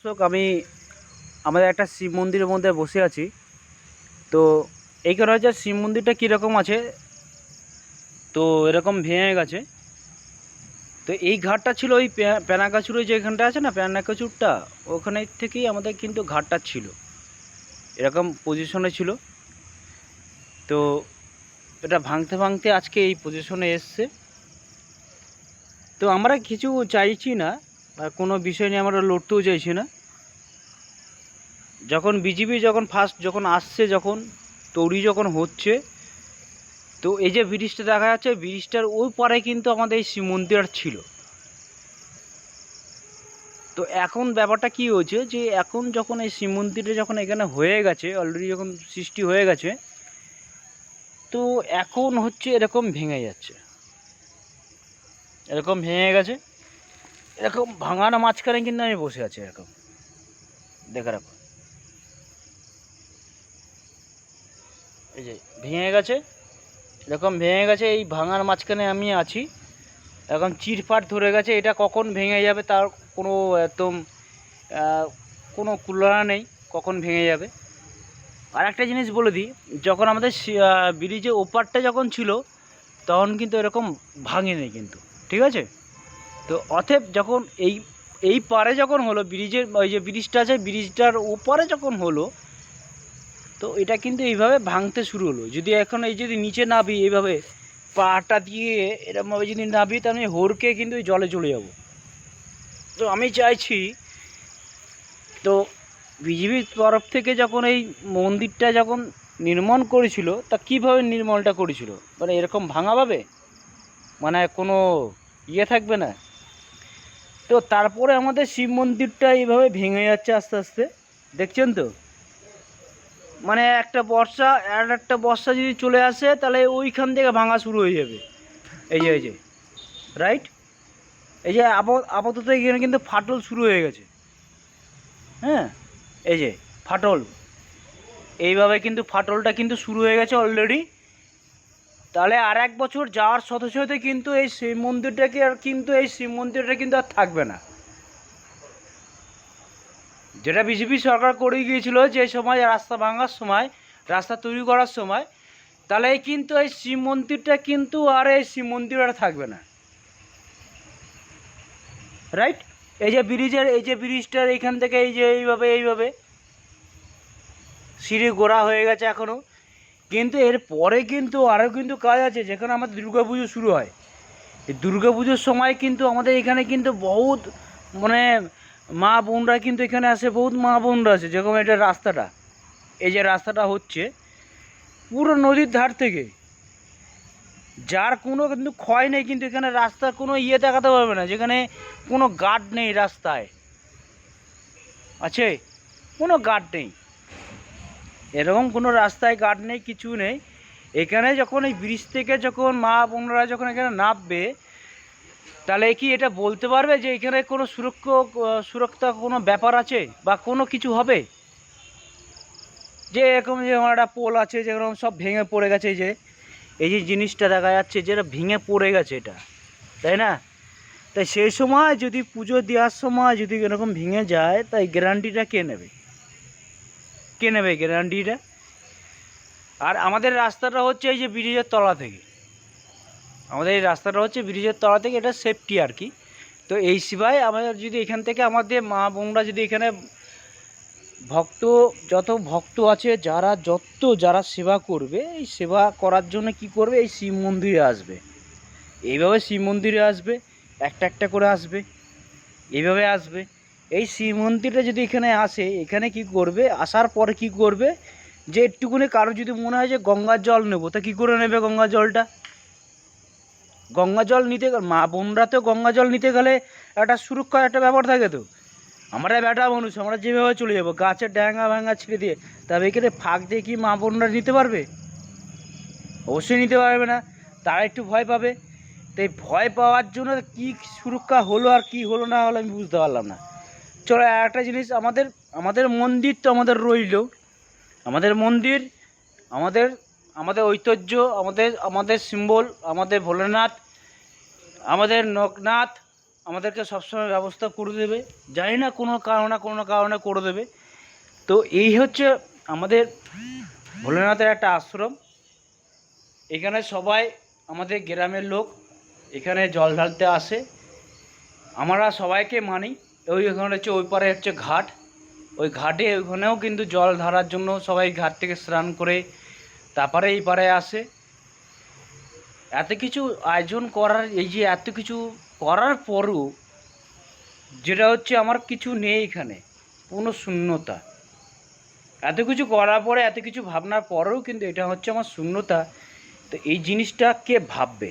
দর্শক, আমি আমাদের একটা শিব মন্দিরের মধ্যে বসে আছি। তো এইখানে হচ্ছে শিব মন্দিরটা কীরকম আছে, তো এরকম ভেঙে গেছে। তো এই ঘাটটা ছিল ওই প্যানাকাচুরে, যেখানটা আছে না প্যানাকাচুরটা, ওখানে থেকেই আমাদের কিন্তু ঘাটটা ছিল, এরকম পজিশনে ছিল। তো এটা ভাঙতে ভাঙতে আজকে এই পজিশনে এসছে। তো আমরা কিছু চাইছি না, আর কোনো বিষয় নিয়ে আমরা লড়তেও চাইছি না। যখন বিজেপি ফার্স্ট আসছে, তৈরি হচ্ছে, তো এই যে ব্রিজটা দেখা যাচ্ছে, ব্রিজটার ওই পারে কিন্তু আমাদের এই শিব মন্দির ছিল। তো এখন ব্যাপারটা কি হয়েছে, যে এখন যখন এই শিব মন্দিরটা এখানে হয়ে গেছে, অলরেডি যখন সৃষ্টি হয়ে গেছে, তো এখন হচ্ছে এরকম ভেঙে যাচ্ছে, এরকম ভেঙে গেছে। এরকম ভাঙার মাঝখানে কিন্তু আমি বসে আছি, এরকম দেখে রাখো, এই যে ভেঙে গেছে, এরকম ভেঙে গেছে। এই ভাঙার মাঝখানে আমি আছি, এখন চিরফাট ধরে গেছে। এটা কখন ভেঙে যাবে তার কোনো একদম কোনো কুলনা নেই, কখন ভেঙে যাবে। আর একটা জিনিস বলে দিই, যখন আমাদের ব্রিজের ওপারটা ছিল, তখন কিন্তু এরকম ভাঙেনি কিন্তু, ঠিক আছে। তো অতএব যখন এই পারে হলো ব্রিজের, ওই যে ব্রিজটা আছে, ব্রিজটার ওপারে হলো, তো এটা কিন্তু এইভাবে ভাঙতে শুরু হলো। যদি এখন যদি নিচে নাবি, এইভাবে পাটা দিয়ে এরকমভাবে যদি নাবি, তাহলে আমি হড়কে কিন্তু জলে চলে যাব। তো আমি চাইছি, তো বিজেপির তরফ থেকে যখন এই মন্দিরটা নির্মাণ করেছিল, তা কীভাবে নির্মাণটা করেছিল, মানে এরকম ভাঙাভাবে, মানে কোনো থাকবে না। তো তারপরে আমাদের শিব মন্দিরটা এইভাবে ভেঙে যাচ্ছে আস্তে আস্তে, দেখছেন তো। মানে একটা বর্ষা যদি চলে আসে, তাহলে ওইখান থেকে ভাঙা শুরু হয়ে যাবে। এই যে রাইট, এই যে আপাতত এখানে কিন্তু ফাটল শুরু হয়ে গেছে। হ্যাঁ, এই যে ফাটল, এইভাবে কিন্তু ফাটলটা কিন্তু শুরু হয়ে গেছে অলরেডি। তাহলে আর 1 বছর যাওয়ার সাথে সাথে কিন্তু এই শিব মন্দিরটা কিন্তু আর থাকবে না। যেটা বিজেপি সরকার করে গিয়েছিল, যে সময় রাস্তা ভাঙার সময়, রাস্তা তৈরি করার সময়, তাহলে কিন্তু এই শিব মন্দিরটা কিন্তু আর থাকবে না, রাইট। এই যে ব্রিজটার এইখান থেকে এইভাবে সিঁড়ি গোড়া হয়ে গেছে এখনও। কিন্তু এর পরে কিন্তু আরও কিন্তু কাজ আছে, যেখানে আমাদের দুর্গাপুজো শুরু হয়। এই দুর্গাপুজোর সময় কিন্তু আমাদের এখানে কিন্তু বহুত, মানে মা বোনরা কিন্তু এখানে আসে, বহুত মা বোনরা আছে। যেরকম এটা রাস্তাটা, এই যে রাস্তাটা হচ্ছে পুরো নদীর ধার থেকে, যার কোনো কিন্তু ক্ষয় নেই, কিন্তু এখানে রাস্তার কোনো দেখাতে পারবে না, যেখানে কোনো গার্ড নেই রাস্তায়, আছে কোনো গার্ড নেই, এরকম কোনো রাস্তায় গার্ড নেই, কিছু নেই। এখানে যখন এই ব্রিজ থেকে মা বোনরা এখানে নামবে, তাহলে কি এটা বলতে পারবে যে এখানে কোনো সুরক্ষা কোনো ব্যাপার আছে বা কোনো কিছু হবে? যে এরকম যে আমার একটা পোল আছে, যেরকম সব ভেঙে পড়ে গেছে, এই যে জিনিসটা দেখা যাচ্ছে, যেটা ভেঙে পড়ে গেছে এটা, তাই না? তাই সেই সময় যদি পুজো দেওয়ার সময় যদি এরকম ভেঙে যায়, তাই গ্যারান্টিটা কে নেবে? গ্যারান্টিটা? আর আমাদের রাস্তাটা হচ্ছে এই যে ব্রিজের তলা থেকে, এটা সেফটি আর কি। তো এই সিবাই আমাদের যদি এখান থেকে আমাদের মা বোনরা যদি এখানে যত ভক্ত আছে, যারা সেবা করবে, এই সেবা করার জন্য কি করবে, এই শিব মন্দিরে আসবে, এইভাবে শিব মন্দিরে আসবে, একটা করে আসবে, এইভাবে আসবে। এই শিব মন্দিরটা যদি এখানে আসে, এখানে কি করবে, আসার পরে কি করবে, যে একটুকুনি কারো যদি মনে হয় যে গঙ্গার জল নেবো, তা কী করে নেবে গঙ্গার জলটা? গঙ্গা জল নিতে মা বোনরা তো গঙ্গা জল নিতে গেলে একটা সুরক্ষার একটা ব্যাপার থাকে। তো আমরা বেটা মানুষ, আমরা যেভাবে চলে যাবো গাছের ড্যাঙ্গা ভ্যাঙ্গা ছিঁড়ে দিয়ে, তবে এখানে ফাঁক দিয়ে কি মা বোনরা নিতে পারবে? অবশ্যই নিতে পারবে না, তারা একটু ভয় পাবে। তাই ভয় পাওয়ার জন্য কি সুরক্ষা হলো আর কি হলো না হলো আমি বুঝতে পারলাম না। চলো, একটা জিনিস, আমাদের মন্দির তো আমাদের রইল, আমাদের মন্দির, আমাদের ঐতিহ্য, আমাদের সিম্বল, আমাদের ভোলেনাথ, আমাদের লোকনাথ, আমাদেরকে সবসময় ব্যবস্থা করে দেবে, জানি না কোনো কারণে করে দেবে। তো এই হচ্ছে আমাদের ভোলেনাথের একটা আশ্রম। এখানে সবাই আমাদের গ্রামের লোক এখানে জল ঢালতে আসে, আমরা সবাইকে মানি। ওখানে হচ্ছে ওই পারে হচ্ছে ঘাট, ওই ঘাটে ওখানেও কিন্তু জল ঢালার জন্য সবাই ঘাট থেকে স্নান করে তারপরে এই পারে আসে। এত কিছু আয়োজন করার, এই যে এত কিছু করার পরও যেটা হচ্ছে আমার কিছু নেই এখানে, কোনো শূন্যতা। এত কিছু করার পরে, এত কিছু ভাবনার পরেও কিন্তু এটা হচ্ছে আমার শূন্যতা। তো এই জিনিসটা কে ভাববে?